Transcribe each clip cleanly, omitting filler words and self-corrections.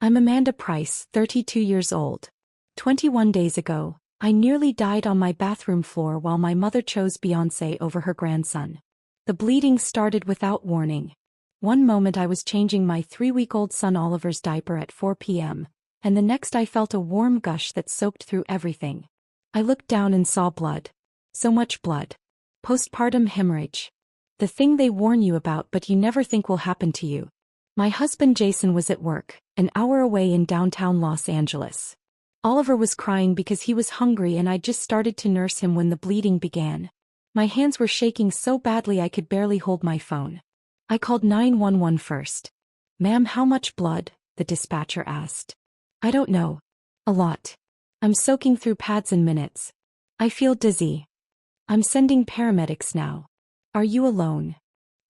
I'm Amanda Price, 32 years old. 21 days ago, I nearly died on my bathroom floor while my mother chose Beyoncé over her grandson. The bleeding started without warning. One moment I was changing my 3-week-old son Oliver's diaper at 4 p.m., and the next I felt a warm gush that soaked through everything. I looked down and saw blood. So much blood. Postpartum hemorrhage. The thing they warn you about but you never think will happen to you. My husband Jason was at work, an hour away in downtown Los Angeles. Oliver was crying because he was hungry and I just started to nurse him when the bleeding began. My hands were shaking so badly I could barely hold my phone. I called 911 first. "Ma'am, how much blood?" the dispatcher asked. "I don't know. A lot. I'm soaking through pads in minutes. I feel dizzy. I'm sending paramedics now. Are you alone?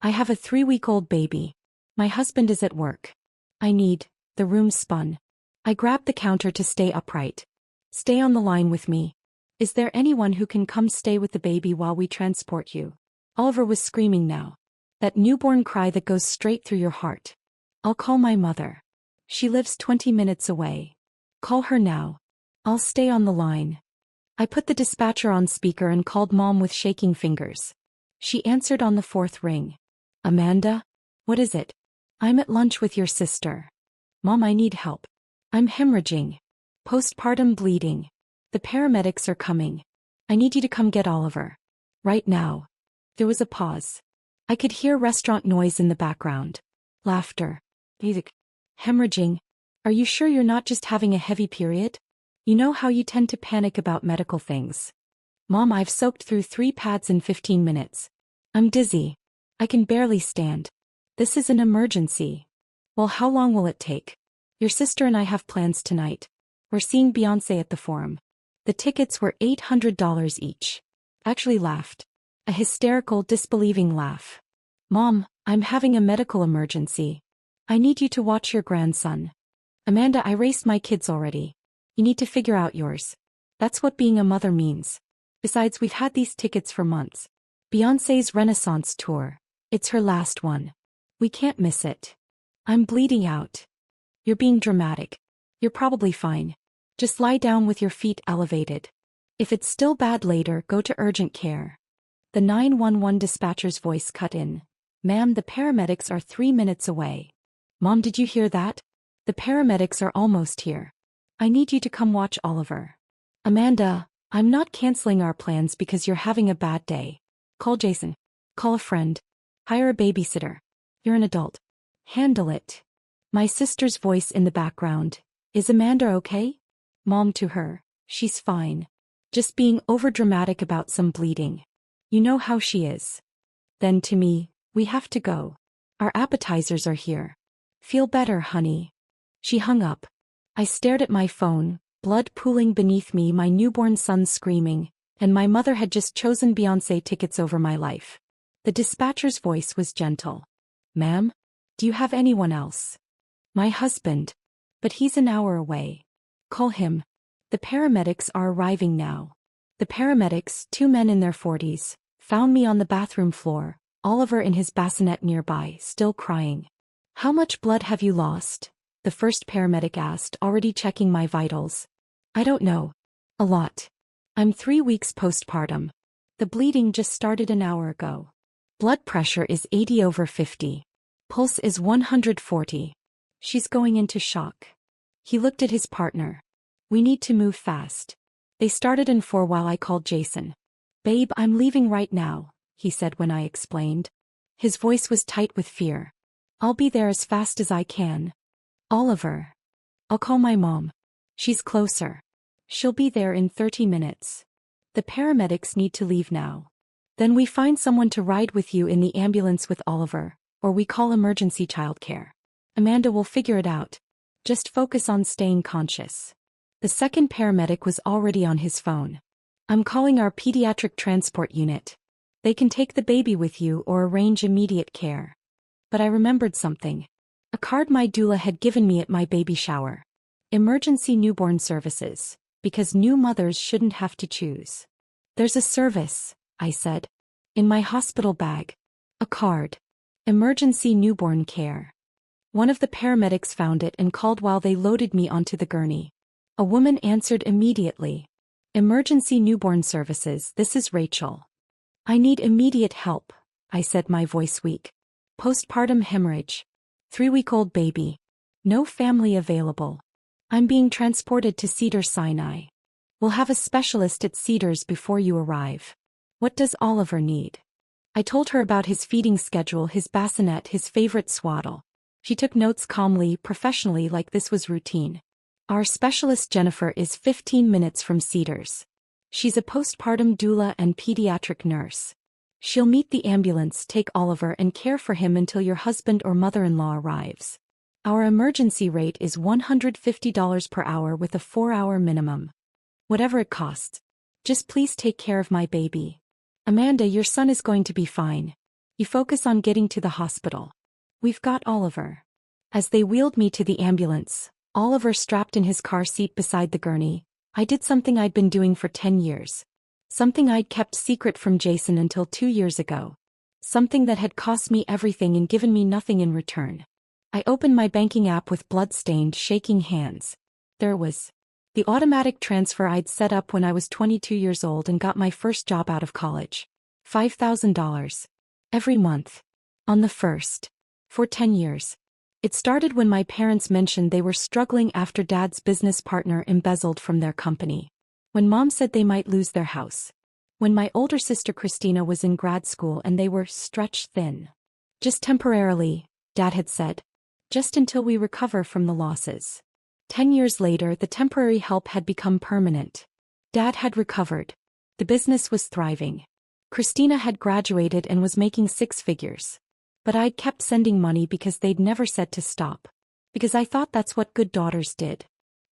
I have a 3-week-old baby. My husband is at work. I need..." The room spun. I grabbed the counter to stay upright. "Stay on the line with me. Is there anyone who can come stay with the baby while we transport you?" Oliver was screaming now. That newborn cry that goes straight through your heart. "I'll call my mother. She lives 20 minutes away. Call her now. I'll stay on the line." I put the dispatcher on speaker and called Mom with shaking fingers. She answered on the 4th ring. "Amanda? What is it?" "I'm at lunch with your sister." "Mom, I need help. I'm hemorrhaging. Postpartum bleeding. The paramedics are coming. I need you to come get Oliver. Right now." There was a pause. I could hear restaurant noise in the background. Laughter. Music. "Hemorrhaging? Are you sure you're not just having a heavy period? You know how you tend to panic about medical things." "Mom, I've soaked through 3 pads in 15 minutes. I'm dizzy. I can barely stand. This is an emergency." "Well, how long will it take?" "Your sister and I have plans tonight. We're seeing Beyoncé at the Forum. The tickets were $800 each." Actually laughed. A hysterical, disbelieving laugh. "Mom, I'm having a medical emergency. I need you to watch your grandson." "Amanda, I raced my kids already. You need to figure out yours. That's what being a mother means. Besides, we've had these tickets for months. Beyoncé's Renaissance tour. It's her last one. We can't miss it." "I'm bleeding out." "You're being dramatic. You're probably fine. Just lie down with your feet elevated. If it's still bad later, go to urgent care." The 911 dispatcher's voice cut in. "Ma'am, the paramedics are 3 minutes away." "Mom, did you hear that? The paramedics are almost here. I need you to come watch Oliver." "Amanda, I'm not canceling our plans because you're having a bad day. Call Jason. Call a friend. Hire a babysitter. You're an adult. Handle it." My sister's voice in the background. "Is Amanda okay?" Mom to her. "She's fine. Just being overdramatic about some bleeding. You know how she is." Then to me, "We have to go. Our appetizers are here. Feel better, honey." She hung up. I stared at my phone, blood pooling beneath me, my newborn son screaming, and my mother had just chosen Beyoncé tickets over my life. The dispatcher's voice was gentle. "Ma'am? Do you have anyone else?" "My husband. But he's an hour away. Call him. The paramedics are arriving now." The paramedics, 2 men in their 40s, found me on the bathroom floor, Oliver in his bassinet nearby, still crying. "How much blood have you lost?" the first paramedic asked, already checking my vitals. "I don't know. A lot. I'm 3 weeks postpartum. The bleeding just started an hour ago. Blood pressure is 80/50. Pulse is 140. She's going into shock." He looked at his partner. "We need to move fast." They started in 4 while I called Jason. "Babe, I'm leaving right now," he said when I explained. His voice was tight with fear. "I'll be there as fast as I can." "Oliver." "I'll call my mom. She's closer. She'll be there in 30 minutes. The paramedics need to leave now. Then we find someone to ride with you in the ambulance with Oliver, or we call emergency childcare. Amanda will figure it out. Just focus on staying conscious." The second paramedic was already on his phone. "I'm calling our pediatric transport unit. They can take the baby with you or arrange immediate care." But I remembered something. A card my doula had given me at my baby shower. Emergency newborn services, because new mothers shouldn't have to choose. "There's a service," I said. "In my hospital bag. A card. Emergency newborn care." One of the paramedics found it and called while they loaded me onto the gurney. A woman answered immediately. Emergency newborn services, this is Rachel. I need immediate help, I said, my voice weak. Postpartum hemorrhage. 3-week-old baby. No family available. I'm being transported to Cedars-Sinai. We'll have a specialist at Cedars before you arrive. What does Oliver need? I told her about his feeding schedule, his bassinet, his favorite swaddle. She took notes calmly, professionally, like this was routine. Our specialist Jennifer is 15 minutes from Cedars. She's a postpartum doula and pediatric nurse. She'll meet the ambulance, take Oliver, and care for him until your husband or mother-in-law arrives. Our emergency rate is $150 per hour with a 4-hour minimum. Whatever it costs. Just please take care of my baby. Amanda, your son is going to be fine. You focus on getting to the hospital. We've got Oliver. As they wheeled me to the ambulance, Oliver strapped in his car seat beside the gurney, I did something I'd been doing for 10 years. Something I'd kept secret from Jason until 2 years ago. Something that had cost me everything and given me nothing in return. I opened my banking app with blood-stained, shaking hands. There it was. The automatic transfer I'd set up when I was 22 years old and got my first job out of college. $5,000. Every month. On the first. For 10 years. It started when my parents mentioned they were struggling after Dad's business partner embezzled from their company. When Mom said they might lose their house. When my older sister Christina was in grad school and they were stretched thin. Just temporarily, Dad had said. Just until we recover from the losses. 10 years later, the temporary help had become permanent. Dad had recovered. The business was thriving. Christina had graduated and was making 6 figures. But I'd kept sending money because they'd never said to stop. Because I thought that's what good daughters did.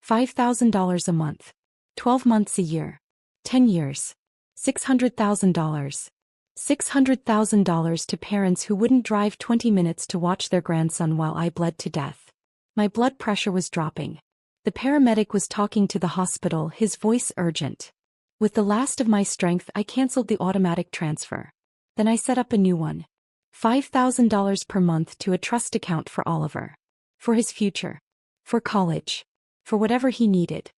$5,000 a month. 12 months a year. 10 years. $600,000. $600,000 to parents who wouldn't drive 20 minutes to watch their grandson while I bled to death. My blood pressure was dropping. The paramedic was talking to the hospital, his voice urgent. With the last of my strength, I canceled the automatic transfer. Then I set up a new one. $5,000 per month to a trust account for Oliver. For his future. For college. For whatever he needed.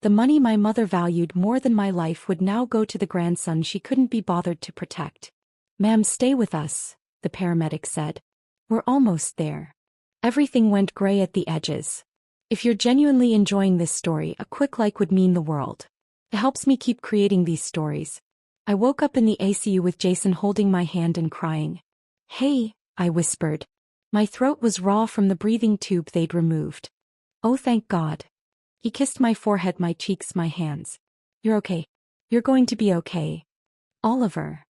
The money my mother valued more than my life would now go to the grandson she couldn't be bothered to protect. Ma'am, stay with us, the paramedic said. We're almost there. Everything went gray at the edges. If you're genuinely enjoying this story, a quick like would mean the world. It helps me keep creating these stories. I woke up in the ICU with Jason holding my hand and crying. Hey, I whispered. My throat was raw from the breathing tube they'd removed. Oh, thank God. He kissed my forehead, my cheeks, my hands. You're okay. You're going to be okay. Oliver.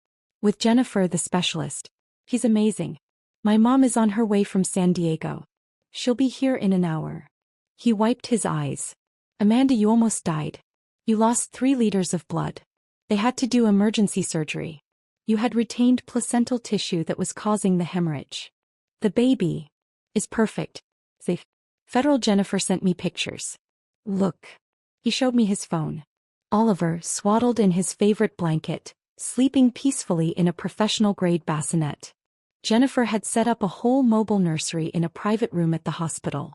With Jennifer, the specialist. He's amazing. My mom is on her way from San Diego. She'll be here in an hour. He wiped his eyes. Amanda, you almost died. You lost 3 liters of blood. They had to do emergency surgery. You had retained placental tissue that was causing the hemorrhage. The baby is perfect. Safe. Federal Jennifer sent me pictures. Look. He showed me his phone. Oliver, swaddled in his favorite blanket, sleeping peacefully in a professional-grade bassinet. Jennifer had set up a whole mobile nursery in a private room at the hospital.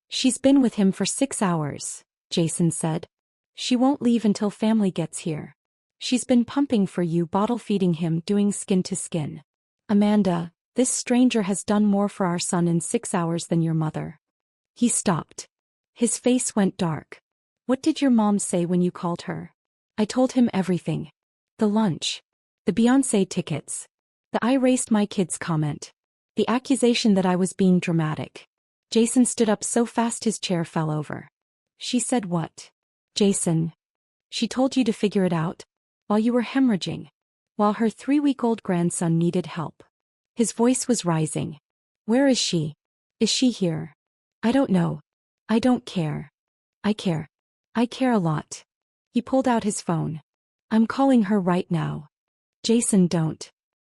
She's been with him for 6 hours, Jason said. She won't leave until family gets here. She's been pumping for you, bottle feeding him, doing skin to skin. Amanda, this stranger has done more for our son in 6 hours than your mother. He stopped. His face went dark. What did your mom say when you called her? I told him everything. The lunch. The Beyoncé tickets. The I raced my kids comment. The accusation that I was being dramatic. Jason stood up so fast his chair fell over. She said what? Jason. She told you to figure it out? While you were hemorrhaging. While her 3-week-old grandson needed help. His voice was rising. Where is she? Is she here? I don't know. I don't care. I care. I care a lot. He pulled out his phone. I'm calling her right now. Jason, don't.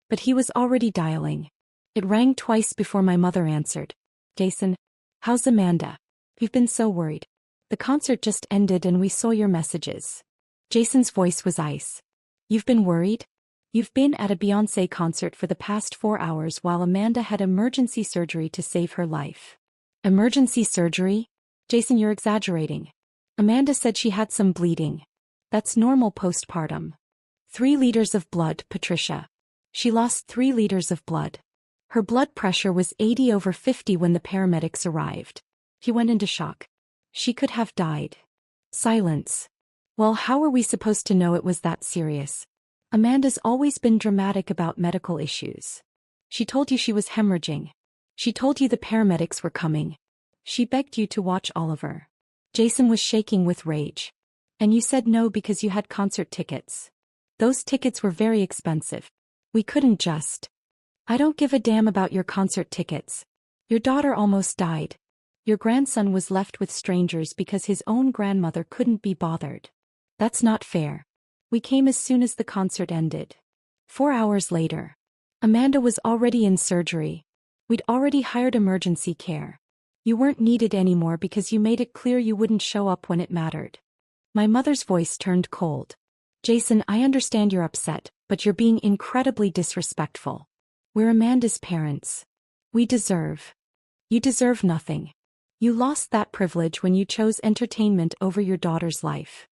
But he was already dialing. It rang twice before my mother answered. Jason, how's Amanda? We've been so worried. The concert just ended and we saw your messages. Jason's voice was ice. You've been worried? You've been at a Beyoncé concert for the past 4 hours while Amanda had emergency surgery to save her life. Emergency surgery? Jason, you're exaggerating. Amanda said she had some bleeding. That's normal postpartum. 3 liters of blood, Patricia. She lost 3 liters of blood. Her blood pressure was 80/50 when the paramedics arrived. He went into shock. She could have died. Silence. Well, how are we supposed to know it was that serious? Amanda's always been dramatic about medical issues. She told you she was hemorrhaging. She told you the paramedics were coming. She begged you to watch Oliver. Jason was shaking with rage. And you said no because you had concert tickets. Those tickets were very expensive. We couldn't just. I don't give a damn about your concert tickets. Your daughter almost died. Your grandson was left with strangers because his own grandmother couldn't be bothered. That's not fair. We came as soon as the concert ended. 4 hours later. Amanda was already in surgery. We'd already hired emergency care. You weren't needed anymore because you made it clear you wouldn't show up when it mattered. My mother's voice turned cold. Jason, I understand you're upset, but you're being incredibly disrespectful. We're Amanda's parents. You deserve nothing. You lost that privilege when you chose entertainment over your daughter's life.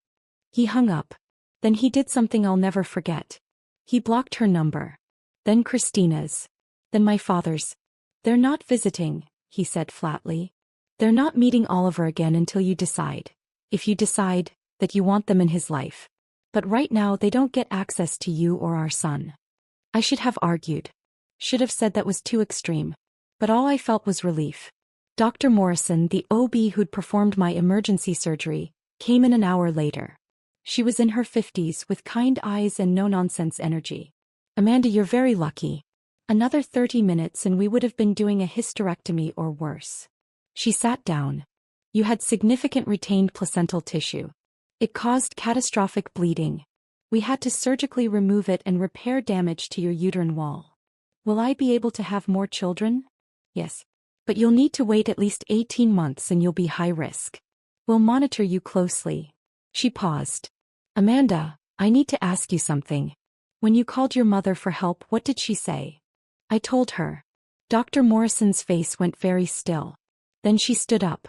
He hung up. Then he did something I'll never forget. He blocked her number. Then Christina's. Then my father's. They're not visiting, he said flatly. They're not meeting Oliver again until you decide. If you decide that you want them in his life. But right now they don't get access to you or our son. I should have argued. Should have said that was too extreme. But all I felt was relief. Dr. Morrison, the OB who'd performed my emergency surgery, came in an hour later. She was in her 50s with kind eyes and no-nonsense energy. Amanda, you're very lucky. Another 30 minutes and we would have been doing a hysterectomy or worse. She sat down. You had significant retained placental tissue. It caused catastrophic bleeding. We had to surgically remove it and repair damage to your uterine wall. Will I be able to have more children? Yes. But you'll need to wait at least 18 months and you'll be high risk. We'll monitor you closely. She paused. Amanda, I need to ask you something. When you called your mother for help, what did she say? I told her. Dr. Morrison's face went very still. Then she stood up.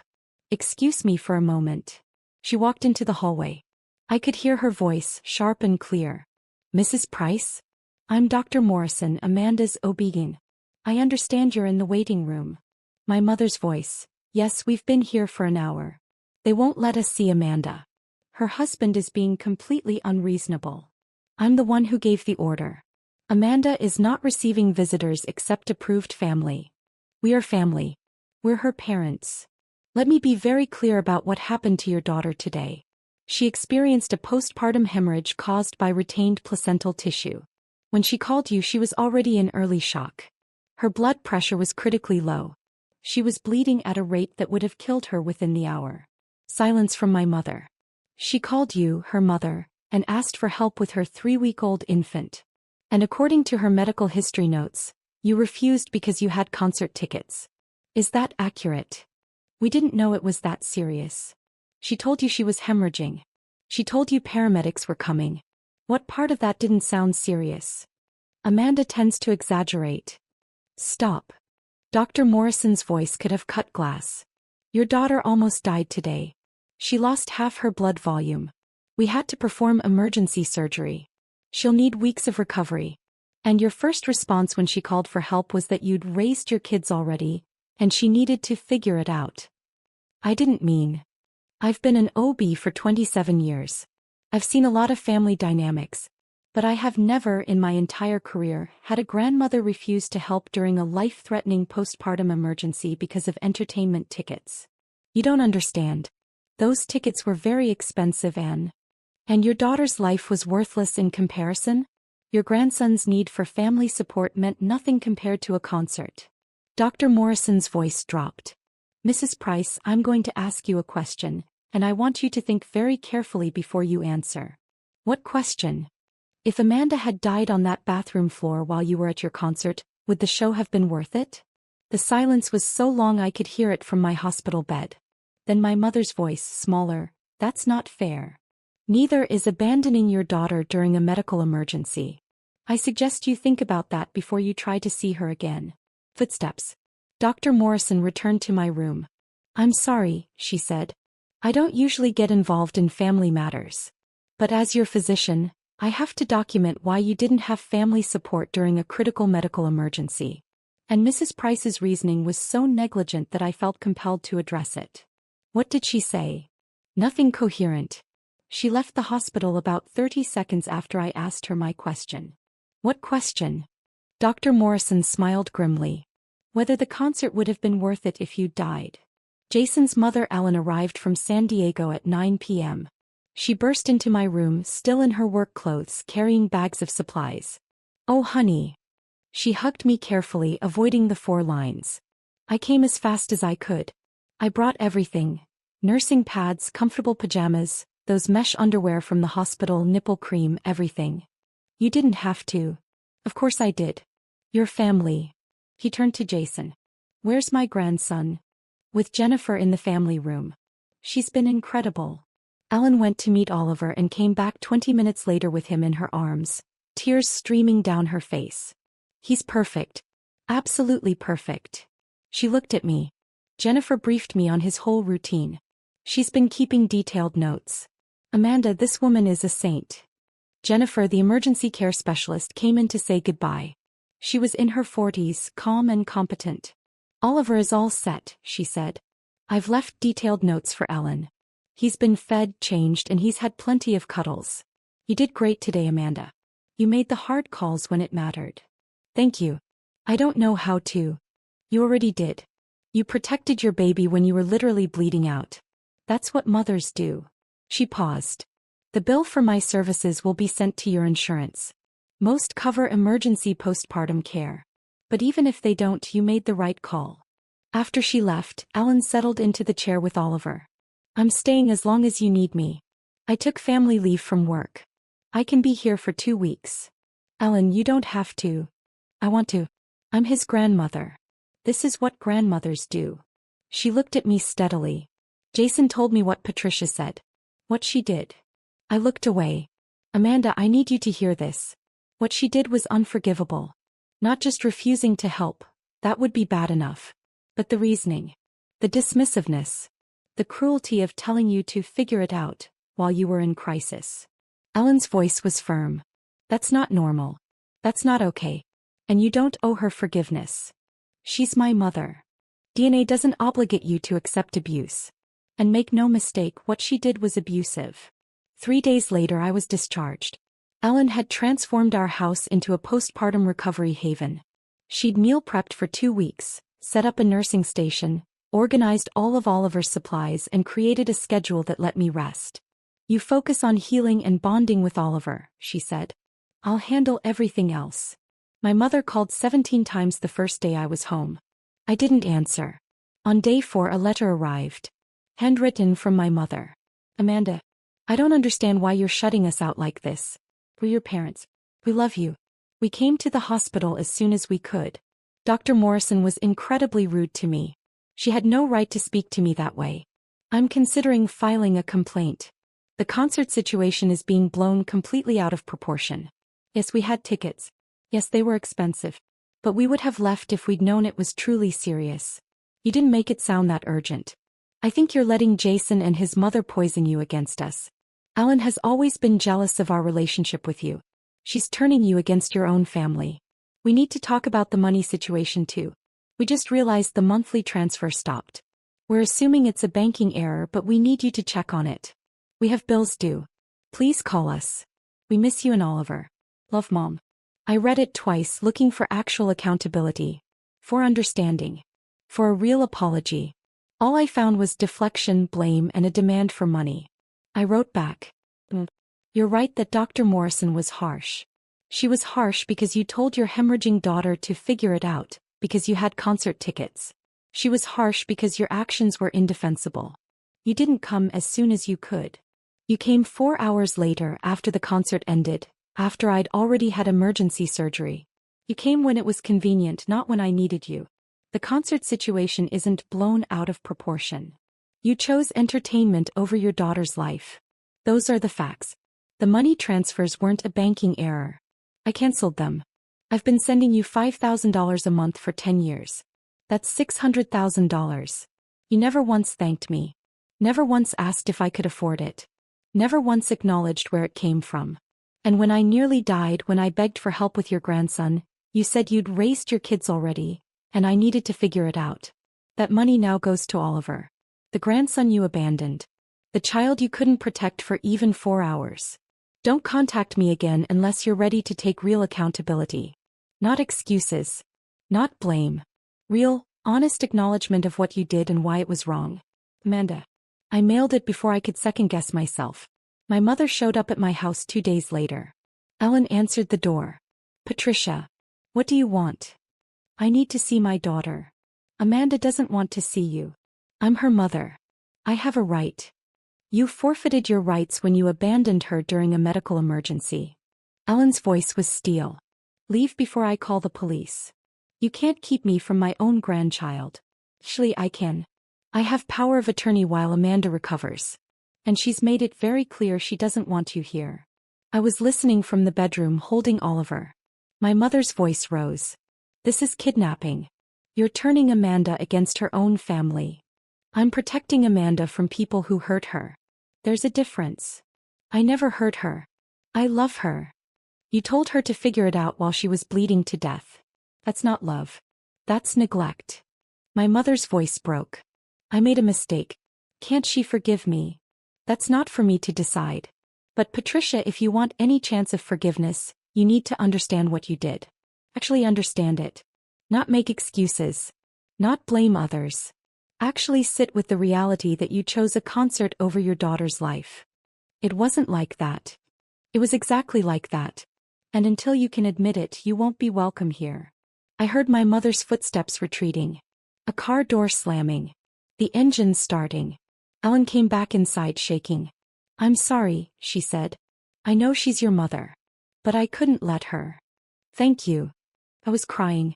Excuse me for a moment. She walked into the hallway. I could hear her voice, sharp and clear. Mrs. Price? I'm Dr. Morrison, Amanda's OB-GYN. I understand you're in the waiting room. My mother's voice. Yes, we've been here for an hour. They won't let us see Amanda. Her husband is being completely unreasonable. I'm the one who gave the order. Amanda is not receiving visitors except approved family. We are family. We're her parents. Let me be very clear about what happened to your daughter today. She experienced a postpartum hemorrhage caused by retained placental tissue. When she called you, she was already in early shock. Her blood pressure was critically low. She was bleeding at a rate that would have killed her within the hour. Silence from my mother. She called you, her mother, and asked for help with her 3-week-old infant. And according to her medical history notes, you refused because you had concert tickets. Is that accurate? We didn't know it was that serious. She told you she was hemorrhaging. She told you paramedics were coming. What part of that didn't sound serious? Amanda tends to exaggerate. Stop. Dr. Morrison's voice could have cut glass. Your daughter almost died today. She lost half her blood volume. We had to perform emergency surgery. She'll need weeks of recovery. And your first response when she called for help was that you'd raised your kids already, and she needed to figure it out. I didn't mean. I've been an OB for 27 years. I've seen a lot of family dynamics, but I have never in my entire career had a grandmother refuse to help during a life-threatening postpartum emergency because of entertainment tickets. You don't understand. Those tickets were very expensive and your daughter's life was worthless in comparison? Your grandson's need for family support meant nothing compared to a concert. Dr. Morrison's voice dropped. Mrs. Price, I'm going to ask you a question, and I want you to think very carefully before you answer. What question? If Amanda had died on that bathroom floor while you were at your concert, would the show have been worth it? The silence was so long I could hear it from my hospital bed. Then my mother's voice, smaller, that's not fair. Neither is abandoning your daughter during a medical emergency. I suggest you think about that before you try to see her again. Footsteps. Dr. Morrison returned to my room. I'm sorry, she said. I don't usually get involved in family matters. But as your physician, I have to document why you didn't have family support during a critical medical emergency. And Mrs. Price's reasoning was so negligent that I felt compelled to address it. What did she say? Nothing coherent. She left the hospital about 30 seconds after I asked her my question. What question? Dr. Morrison smiled grimly. Whether the concert would have been worth it if you'd died. Jason's mother Ellen arrived from San Diego at 9 p.m. She burst into my room, still in her work clothes, carrying bags of supplies. Oh honey. She hugged me carefully, avoiding the 4 lines. I came as fast as I could. I brought everything. Nursing pads, comfortable pajamas, those mesh underwear from the hospital, nipple cream, everything. You didn't have to. Of course I did. Your family. He turned to Jason. Where's my grandson? With Jennifer in the family room. She's been incredible. Ellen went to meet Oliver and came back 20 minutes later with him in her arms, tears streaming down her face. He's perfect. Absolutely perfect. She looked at me. Jennifer briefed me on his whole routine. She's been keeping detailed notes. Amanda, this woman is a saint. Jennifer, the emergency care specialist, came in to say goodbye. She was in her 40s, calm and competent. Oliver is all set, she said. I've left detailed notes for Ellen. He's been fed, changed, and he's had plenty of cuddles. You did great today, Amanda. You made the hard calls when it mattered. Thank you. I don't know how to. You already did. You protected your baby when you were literally bleeding out. That's what mothers do. She paused. The bill for my services will be sent to your insurance. Most cover emergency postpartum care. But even if they don't, you made the right call. After she left, Ellen settled into the chair with Oliver. I'm staying as long as you need me. I took family leave from work. I can be here for 2 weeks. Ellen, you don't have to. I want to. I'm his grandmother. This is what grandmothers do. She looked at me steadily. Jason told me what Patricia said. What she did. I looked away. Amanda, I need you to hear this. What she did was unforgivable. Not just refusing to help. That would be bad enough. But the reasoning. The dismissiveness. The cruelty of telling you to figure it out while you were in crisis. Ellen's voice was firm. That's not normal. That's not okay. And you don't owe her forgiveness. She's my mother. DNA doesn't obligate you to accept abuse. And make no mistake, what she did was abusive. 3 days later I was discharged. Ellen had transformed our house into a postpartum recovery haven. She'd meal prepped for 2 weeks, set up a nursing station, organized all of Oliver's supplies, and created a schedule that let me rest. You focus on healing and bonding with Oliver, she said. I'll handle everything else. My mother called 17 times the first day I was home. I didn't answer. On day 4 a letter arrived. Handwritten from my mother. Amanda, I don't understand why you're shutting us out like this. We're your parents. We love you. We came to the hospital as soon as we could. Dr. Morrison was incredibly rude to me. She had no right to speak to me that way. I'm considering filing a complaint. The concert situation is being blown completely out of proportion. Yes, we had tickets. Yes, they were expensive. But we would have left if we'd known it was truly serious. You didn't make it sound that urgent. I think you're letting Jason and his mother poison you against us. Ellen has always been jealous of our relationship with you. She's turning you against your own family. We need to talk about the money situation too. We just realized the monthly transfer stopped. We're assuming it's a banking error, but we need you to check on it. We have bills due. Please call us. We miss you and Oliver. Love, Mom. I read it twice, looking for actual accountability. For understanding. For a real apology. All I found was deflection, blame, and a demand for money. I wrote back. You're right that Dr. Morrison was harsh. She was harsh because you told your hemorrhaging daughter to figure it out, because you had concert tickets. She was harsh because your actions were indefensible. You didn't come as soon as you could. You came 4 hours later after the concert ended, after I'd already had emergency surgery. You came when it was convenient, not when I needed you. The concert situation isn't blown out of proportion. You chose entertainment over your daughter's life. Those are the facts. The money transfers weren't a banking error. I canceled them. I've been sending you $5,000 a month for 10 years. That's $600,000. You never once thanked me. Never once asked if I could afford it. Never once acknowledged where it came from. And when I nearly died, when I begged for help with your grandson, you said you'd raised your kids already, and I needed to figure it out. That money now goes to Oliver. The grandson you abandoned. The child you couldn't protect for even 4 hours. Don't contact me again unless you're ready to take real accountability. Not excuses. Not blame. Real, honest acknowledgement of what you did and why it was wrong. Amanda. I mailed it before I could second-guess myself. My mother showed up at my house 2 days later. Ellen answered the door. Patricia. What do you want? I need to see my daughter. Amanda doesn't want to see you. I'm her mother. I have a right. You forfeited your rights when you abandoned her during a medical emergency. Ellen's voice was steel. Leave before I call the police. You can't keep me from my own grandchild. Actually, I can. I have power of attorney while Amanda recovers. And she's made it very clear she doesn't want you here. I was listening from the bedroom holding Oliver. My mother's voice rose. This is kidnapping. You're turning Amanda against her own family. I'm protecting Amanda from people who hurt her. There's a difference. I never hurt her. I love her. You told her to figure it out while she was bleeding to death. That's not love. That's neglect. My mother's voice broke. I made a mistake. Can't she forgive me? That's not for me to decide. But Patricia, if you want any chance of forgiveness, you need to understand what you did. Actually understand it. Not make excuses. Not blame others. Actually sit with the reality that you chose a concert over your daughter's life. It wasn't like that. It was exactly like that. And until you can admit it, you won't be welcome here. I heard my mother's footsteps retreating. A car door slamming. The engine starting. Ellen came back inside shaking. I'm sorry, she said. I know she's your mother. But I couldn't let her. Thank you. I was crying.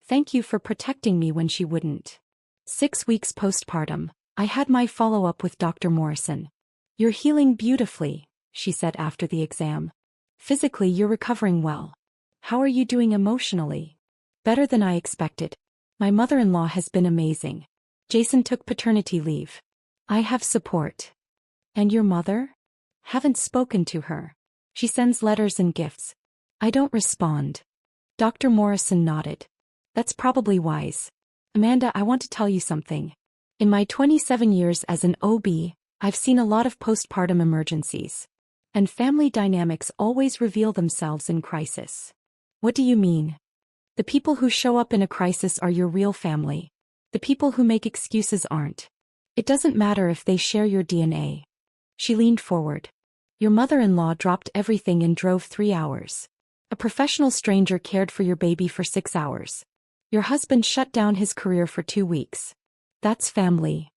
Thank you for protecting me when she wouldn't. 6 weeks postpartum, I had my follow-up with Dr. Morrison. You're healing beautifully, she said after the exam. Physically, you're recovering well. How are you doing emotionally? Better than I expected. My mother-in-law has been amazing. Jason took paternity leave. I have support. And your mother? Haven't spoken to her. She sends letters and gifts. I don't respond. Dr. Morrison nodded. That's probably wise. Amanda, I want to tell you something. In my 27 years as an OB, I've seen a lot of postpartum emergencies. And family dynamics always reveal themselves in crisis. What do you mean? The people who show up in a crisis are your real family. The people who make excuses aren't. It doesn't matter if they share your DNA. She leaned forward. Your mother-in-law dropped everything and drove 3 hours. A professional stranger cared for your baby for 6 hours. Your husband shut down his career for 2 weeks. That's family.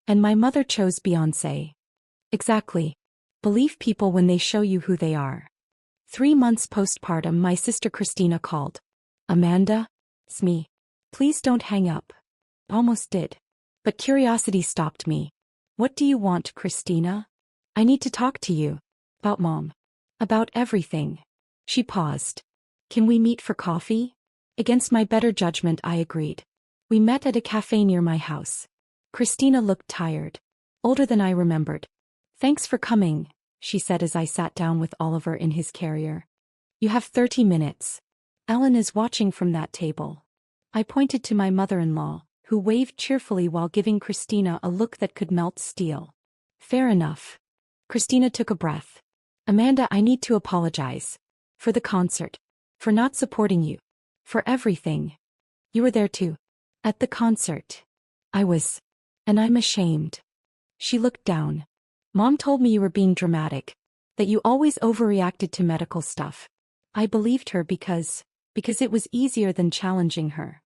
And my mother chose Beyoncé. Exactly. Believe people when they show you who they are. 3 months postpartum, my sister Christina called. Amanda? It's me. Please don't hang up. Almost did. But curiosity stopped me. What do you want, Christina? I need to talk to you. About Mom. About everything. She paused. Can we meet for coffee? Against my better judgment, I agreed. We met at a cafe near my house. Christina looked tired. Older than I remembered. Thanks for coming, she said as I sat down with Oliver in his carrier. You have 30 minutes. Ellen is watching from that table. I pointed to my mother-in-law, who waved cheerfully while giving Christina a look that could melt steel. Fair enough. Christina took a breath. Amanda, I need to apologize. For the concert. For not supporting you. For everything. You were there too. At the concert. I was. And I'm ashamed. She looked down. Mom told me you were being dramatic. That you always overreacted to medical stuff. I believed her because it was easier than challenging her.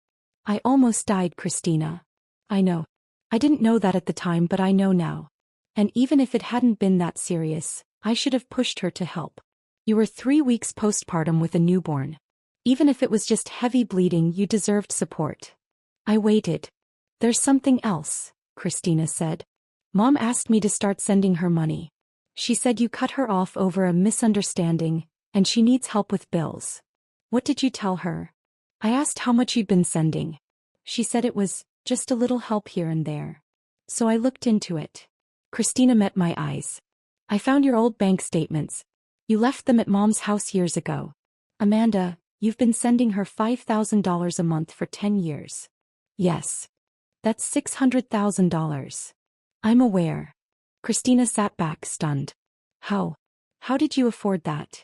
I almost died, Christina. I know. I didn't know that at the time, but I know now. And even if it hadn't been that serious, I should have pushed her to help. You were 3 weeks postpartum with a newborn. Even if it was just heavy bleeding, you deserved support. I waited. There's something else, Christina said. Mom asked me to start sending her money. She said you cut her off over a misunderstanding, and she needs help with bills. What did you tell her? I asked how much you'd been sending. She said it was just a little help here and there. So I looked into it. Christina met my eyes. I found your old bank statements. You left them at Mom's house years ago. Amanda, you've been sending her $5,000 a month for 10 years. Yes. That's $600,000. I'm aware. Christina sat back, stunned. How? How did you afford that?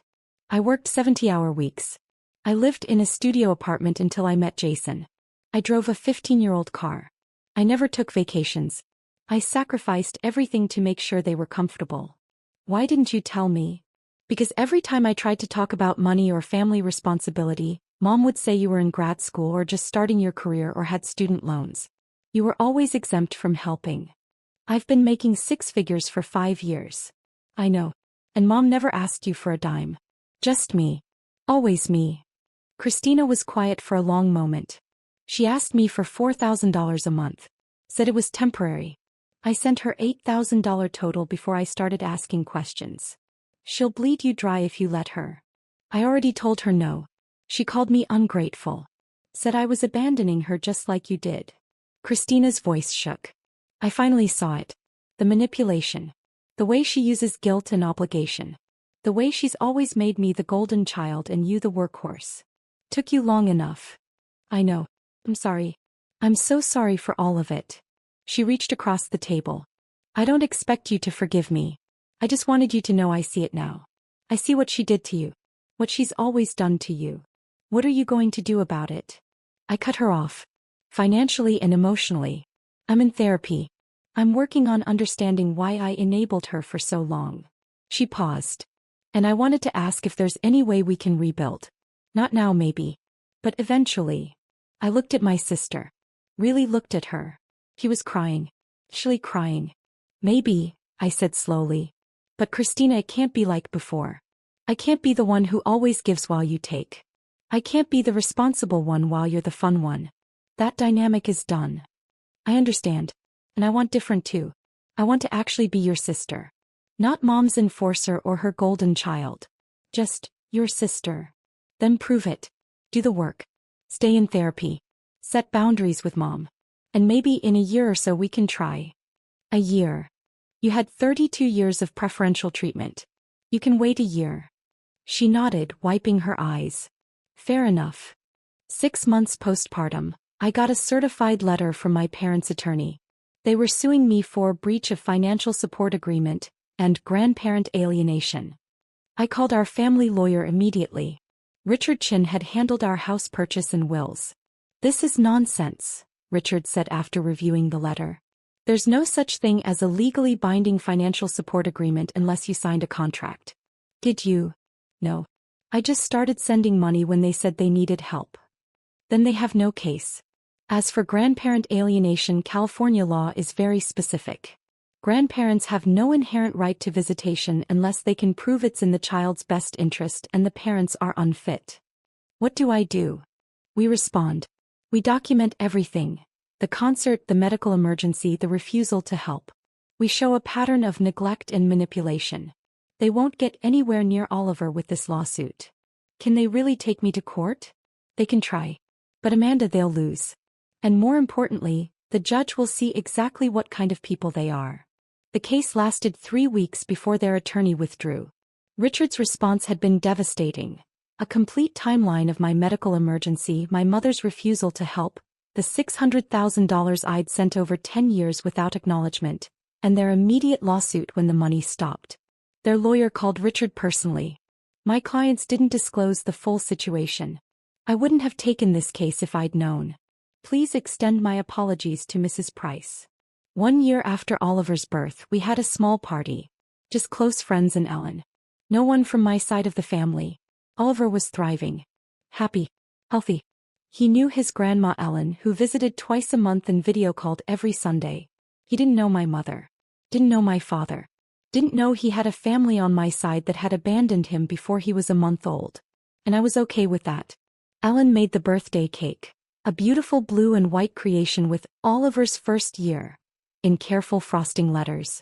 I worked 70-hour weeks. I lived in a studio apartment until I met Jason. I drove a 15-year-old car. I never took vacations. I sacrificed everything to make sure they were comfortable. Why didn't you tell me? Because every time I tried to talk about money or family responsibility, Mom would say you were in grad school or just starting your career or had student loans. You were always exempt from helping. I've been making 6 figures for 5 years. I know. And Mom never asked you for a dime. Just me. Always me. Christina was quiet for a long moment. She asked me for $4,000 a month. Said it was temporary. I sent her $8,000 total before I started asking questions. She'll bleed you dry if you let her. I already told her no. She called me ungrateful. Said I was abandoning her just like you did. Christina's voice shook. I finally saw it. The manipulation. The way she uses guilt and obligation. The way she's always made me the golden child and you the workhorse. Took you long enough. I know. I'm sorry. I'm so sorry for all of it. She reached across the table. I don't expect you to forgive me. I just wanted you to know I see it now. I see what she did to you. What she's always done to you. What are you going to do about it? I cut her off. Financially and emotionally. I'm in therapy. I'm working on understanding why I enabled her for so long. She paused. And I wanted to ask if there's any way we can rebuild. Not now maybe. But eventually. I looked at my sister. Really looked at her. She was crying. Actually crying. Maybe, I said slowly. But Christina, it can't be like before. I can't be the one who always gives while you take. I can't be the responsible one while you're the fun one. That dynamic is done. I understand. And I want different too. I want to actually be your sister. Not Mom's enforcer or her golden child. Just, your sister. Then prove it. Do the work. Stay in therapy. Set boundaries with Mom. And maybe in a year or so we can try. A year. You had 32 years of preferential treatment. You can wait a year. She nodded, wiping her eyes. Fair enough. 6 months postpartum, I got a certified letter from my parents' attorney. They were suing me for breach of financial support agreement and grandparent alienation. I called our family lawyer immediately. Richard Chin had handled our house purchase and wills. This is nonsense, Richard said after reviewing the letter. There's no such thing as a legally binding financial support agreement unless you signed a contract. Did you? No. I just started sending money when they said they needed help. Then they have no case. As for grandparent alienation, California law is very specific. Grandparents have no inherent right to visitation unless they can prove it's in the child's best interest and the parents are unfit. What do I do? We respond. We document everything. The concert, the medical emergency, the refusal to help. We show a pattern of neglect and manipulation. They won't get anywhere near Oliver with this lawsuit. Can they really take me to court? They can try. But Amanda, they'll lose. And more importantly, the judge will see exactly what kind of people they are. The case lasted 3 weeks before their attorney withdrew. Richard's response had been devastating. A complete timeline of my medical emergency, my mother's refusal to help, the $600,000 I'd sent over 10 years without acknowledgement, and their immediate lawsuit when the money stopped. Their lawyer called Richard personally. My clients didn't disclose the full situation. I wouldn't have taken this case if I'd known. Please extend my apologies to Mrs. Price. 1 year after Oliver's birth, we had a small party. Just close friends and Ellen. No one from my side of the family. Oliver was thriving. Happy. Healthy. He knew his grandma Ellen, who visited twice a month and video called every Sunday. He didn't know my mother. Didn't know my father. Didn't know he had a family on my side that had abandoned him before he was a month old. And I was okay with that. Ellen made the birthday cake. A beautiful blue and white creation with Oliver's first year. In careful frosting letters.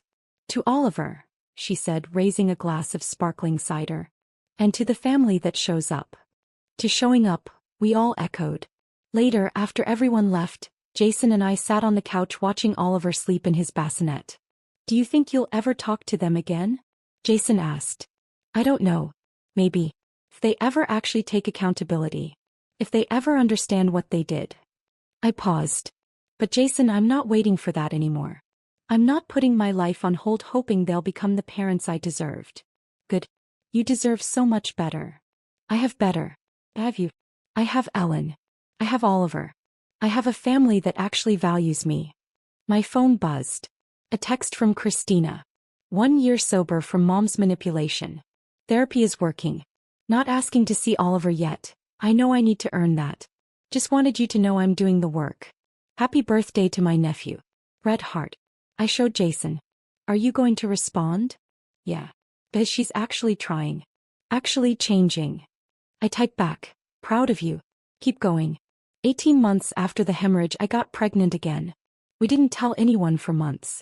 To Oliver, she said, raising a glass of sparkling cider. And to the family that shows up. To showing up, we all echoed. Later, after everyone left, Jason and I sat on the couch watching Oliver sleep in his bassinet. Do you think you'll ever talk to them again? Jason asked. I don't know. Maybe. If they ever actually take accountability. If they ever understand what they did. I paused. But Jason, I'm not waiting for that anymore. I'm not putting my life on hold hoping they'll become the parents I deserved. Good. You deserve so much better. I have better. Have you? I have Ellen. I have Oliver. I have a family that actually values me. My phone buzzed. A text from Christina. 1 year sober from mom's manipulation. Therapy is working. Not asking to see Oliver yet. I know I need to earn that. Just wanted you to know I'm doing the work. Happy birthday to my nephew. Red heart. I showed Jason. Are you going to respond? Yeah. Because she's actually trying. Actually changing. I typed back. Proud of you. Keep going. 18 months after the hemorrhage, I got pregnant again. We didn't tell anyone for months.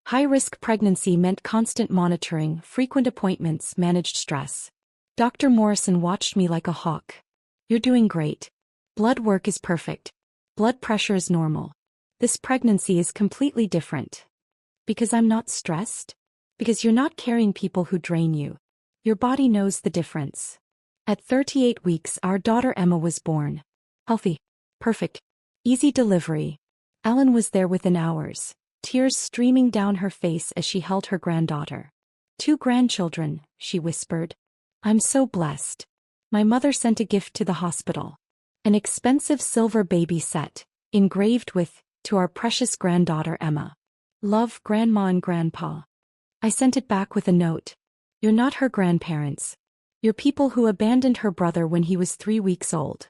High-risk pregnancy meant constant monitoring, frequent appointments, managed stress. Dr. Morrison watched me like a hawk. You're doing great. Blood work is perfect. Blood pressure is normal. This pregnancy is completely different. Because I'm not stressed? Because you're not carrying people who drain you. Your body knows the difference. At 38 weeks, our daughter Emma was born. Healthy. Perfect. Easy delivery. Ellen was there within hours, tears streaming down her face as she held her granddaughter. 2 grandchildren, she whispered. I'm so blessed. My mother sent a gift to the hospital. An expensive silver baby set, engraved with, to our precious granddaughter Emma. Love, Grandma and Grandpa. I sent it back with a note. You're not her grandparents. You're people who abandoned her brother when he was 3 weeks old.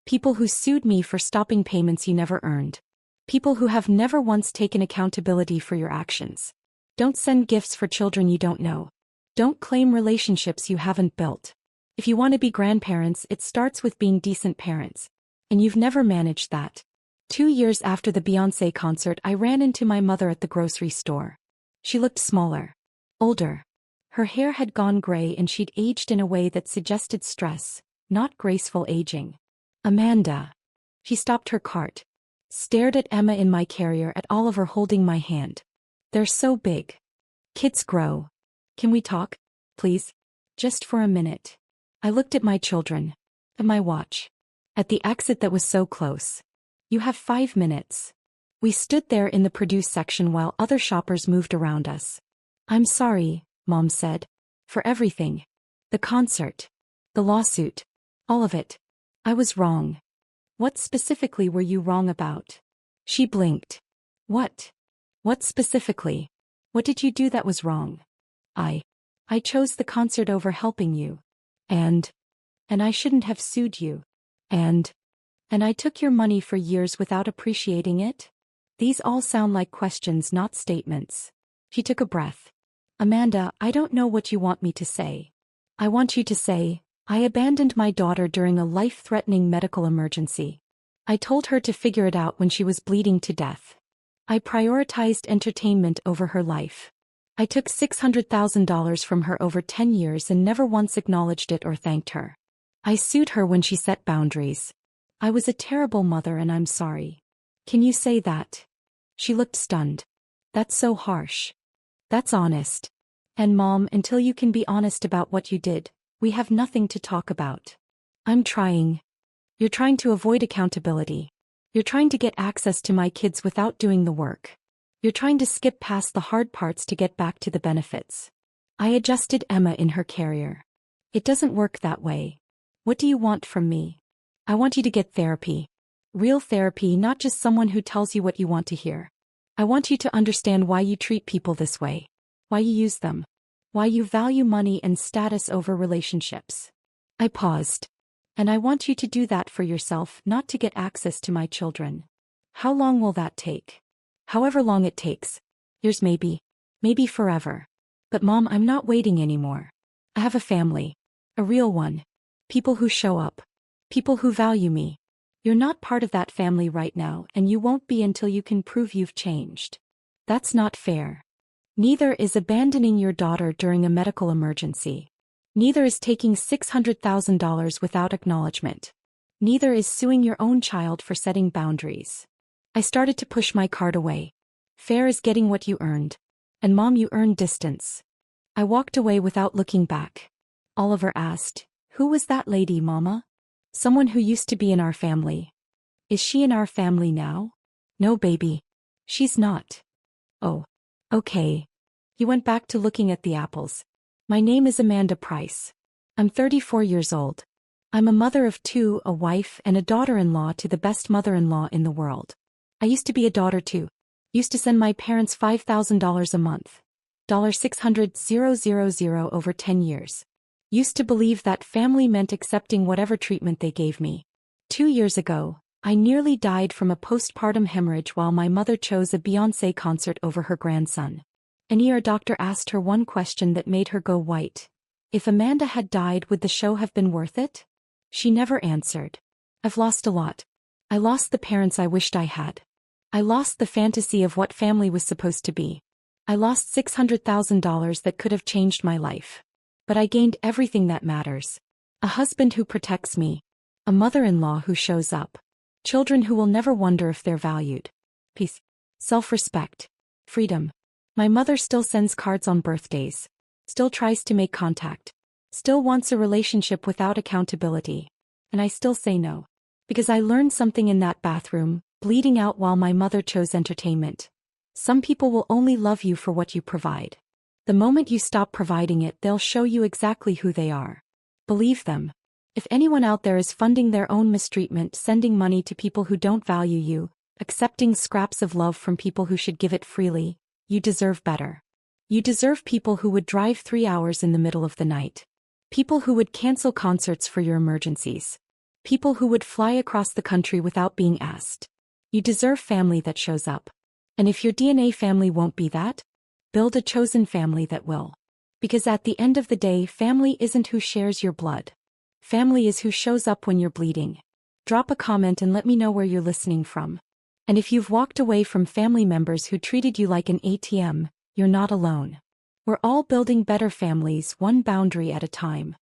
People who sued me for stopping payments you never earned. People who have never once taken accountability for your actions. Don't send gifts for children you don't know. Don't claim relationships you haven't built. If you want to be grandparents, it starts with being decent parents. And you've never managed that. 2 years after the Beyoncé concert, I ran into my mother at the grocery store. She looked smaller. Older. Her hair had gone gray and she'd aged in a way that suggested stress, not graceful aging. Amanda. She stopped her cart. Stared at Emma in my carrier, at Oliver holding my hand. They're so big. Kids grow. Can we talk? Please? Just for a minute. I looked at my children. At my watch. At the exit that was so close. You have 5 minutes. We stood there in the produce section while other shoppers moved around us. I'm sorry, Mom said. For everything. The concert. The lawsuit. All of it. I was wrong. What specifically were you wrong about? She blinked. What? What specifically? What did you do that was wrong? I chose the concert over helping you. And I shouldn't have sued you. And I took your money for years without appreciating it? These all sound like questions, not statements. She took a breath. Amanda, I don't know what you want me to say. I want you to say, I abandoned my daughter during a life-threatening medical emergency. I told her to figure it out when she was bleeding to death. I prioritized entertainment over her life. I took $600,000 from her over 10 years and never once acknowledged it or thanked her. I sued her when she set boundaries. I was a terrible mother and I'm sorry. Can you say that? She looked stunned. That's so harsh. That's honest. And Mom, until you can be honest about what you did, we have nothing to talk about. I'm trying. You're trying to avoid accountability. You're trying to get access to my kids without doing the work. You're trying to skip past the hard parts to get back to the benefits. I adjusted Emma in her carrier. It doesn't work that way. What do you want from me? I want you to get therapy. Real therapy, not just someone who tells you what you want to hear. I want you to understand why you treat people this way. Why you use them. Why you value money and status over relationships. I paused. And I want you to do that for yourself, not to get access to my children. How long will that take? However long it takes. Years maybe. Maybe forever. But Mom, I'm not waiting anymore. I have a family. A real one. People who show up. People who value me. You're not part of that family right now, and you won't be until you can prove you've changed. That's not fair. Neither is abandoning your daughter during a medical emergency. Neither is taking $600,000 without acknowledgement. Neither is suing your own child for setting boundaries. I started to push my card away. Fair is getting what you earned. And Mom, you earned distance. I walked away without looking back. Oliver asked, "Who was that lady, Mama?" "Someone who used to be in our family." "Is she in our family now?" "No, baby. She's not." "Oh. Okay." He went back to looking at the apples. "My name is Amanda Price. I'm 34 years old. I'm a mother of two, a wife and a daughter-in-law to the best mother-in-law in the world. I used to be a daughter too. Used to send my parents $5,000 a month. $600,000 over 10 years. Used to believe that family meant accepting whatever treatment they gave me. 2 years ago, I nearly died from a postpartum hemorrhage while my mother chose a Beyoncé concert over her grandson. An ER doctor asked her one question that made her go white. If Amanda had died, would the show have been worth it? She never answered. I've lost a lot. I lost the parents I wished I had. I lost the fantasy of what family was supposed to be. I lost $600,000 that could have changed my life. But I gained everything that matters. A husband who protects me. A mother-in-law who shows up. Children who will never wonder if they're valued. Peace. Self-respect. Freedom. My mother still sends cards on birthdays. Still tries to make contact. Still wants a relationship without accountability. And I still say no. Because I learned something in that bathroom, bleeding out while my mother chose entertainment. Some people will only love you for what you provide. The moment you stop providing it, they'll show you exactly who they are. Believe them. If anyone out there is funding their own mistreatment, sending money to people who don't value you, accepting scraps of love from people who should give it freely, you deserve better. You deserve people who would drive 3 hours in the middle of the night. People who would cancel concerts for your emergencies. People who would fly across the country without being asked. You deserve family that shows up. And if your DNA family won't be that, build a chosen family that will. Because at the end of the day, family isn't who shares your blood. Family is who shows up when you're bleeding. Drop a comment and let me know where you're listening from. And if you've walked away from family members who treated you like an ATM, you're not alone. We're all building better families, one boundary at a time.